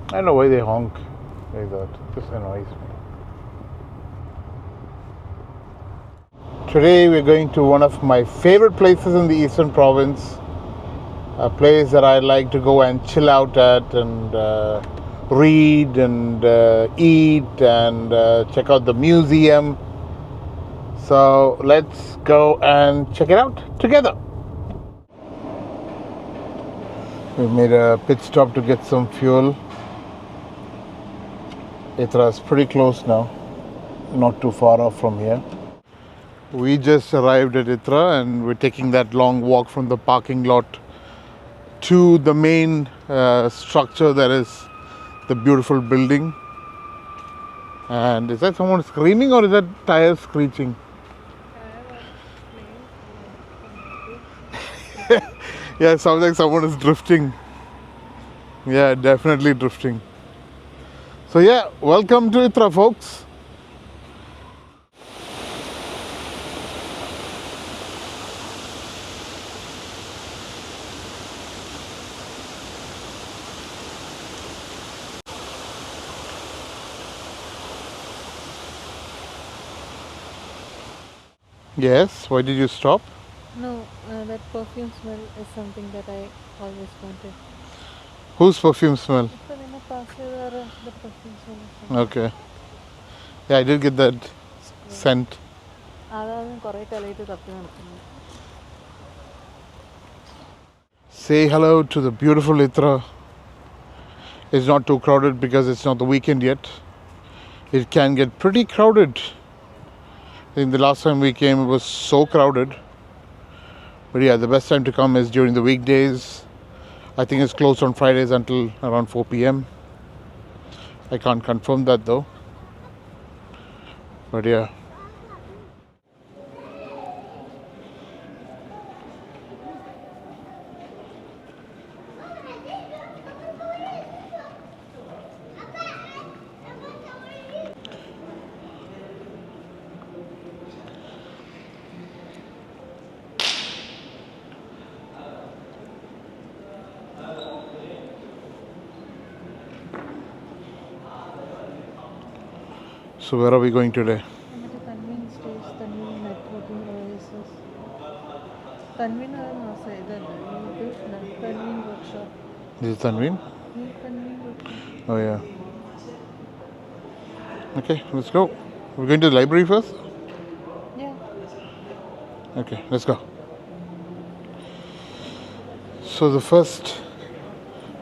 I don't know why they honk like that. It just annoys me. Today we're going to one of my favorite places in the Eastern Province. A place that I like to go and chill out at and read and eat and check out the museum. So let's go and check it out together. We made a pit stop to get some fuel. Ithra is pretty close now, not too far off from here. We just arrived at Ithra and we're taking that long walk from the parking lot to the main structure that is the beautiful building. And is that someone screaming or is that tires screeching? Yeah, it sounds like someone is drifting. Yeah, definitely drifting. So yeah, welcome to Ithra, folks. Yes, why did you stop? No, that perfume smell is something that I always wanted. Whose perfume smell? The perfume smell. Okay. Yeah, I did get that scent. Say hello to the beautiful Ithra. It's not too crowded because it's not the weekend yet. It can get pretty crowded. I think the last time we came it was so crowded. But yeah, the best time to come is during the weekdays. I think it's closed on Fridays until around 4 p.m. I can't confirm that though. But yeah. So where are we going today? I'm at a convenience store, Tanveen networking oasis. Tanveen or Tanveen workshop. This is Tanveen? Tanveen workshop. Oh yeah. Okay, let's go. We're going to the library first? Yeah. Okay, let's go. So the first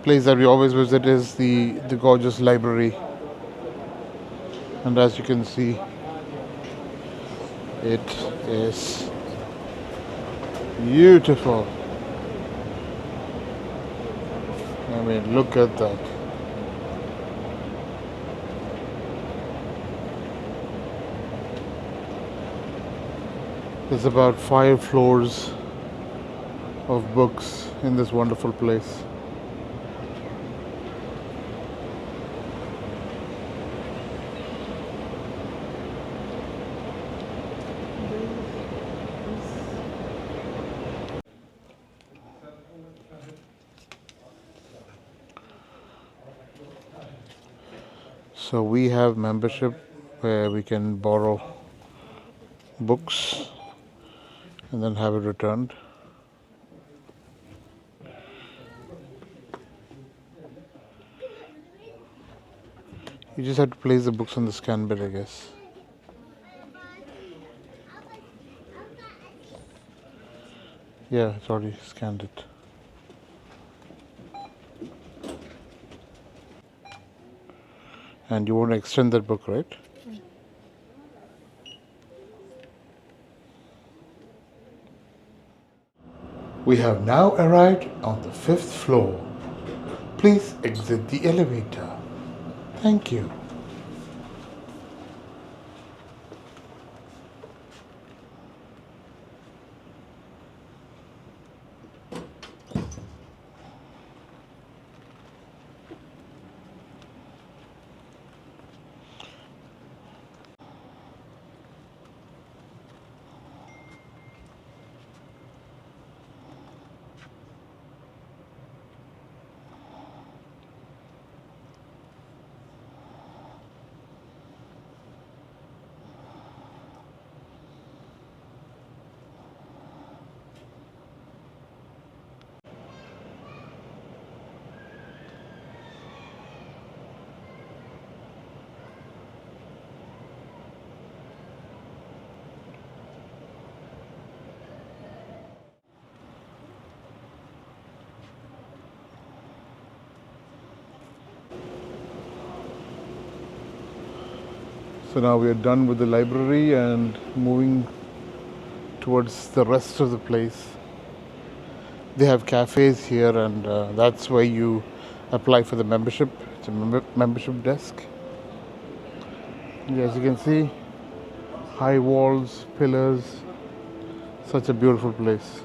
place that we always visit is the gorgeous library. And as you can see, it is beautiful. I mean, look at that. There's about 5 floors of books in this wonderful place. So we have membership where we can borrow books and then have it returned. You just have to place the books on the scan bed, I guess. Yeah, it's already scanned it. And you want to extend that book, right? We have now arrived on the 5th floor. Please exit the elevator. Thank you. So now we are done with the library and moving towards the rest of the place. They have cafes here, and that's where you apply for the membership. It's a membership desk. As you can see, high walls, pillars, such a beautiful place.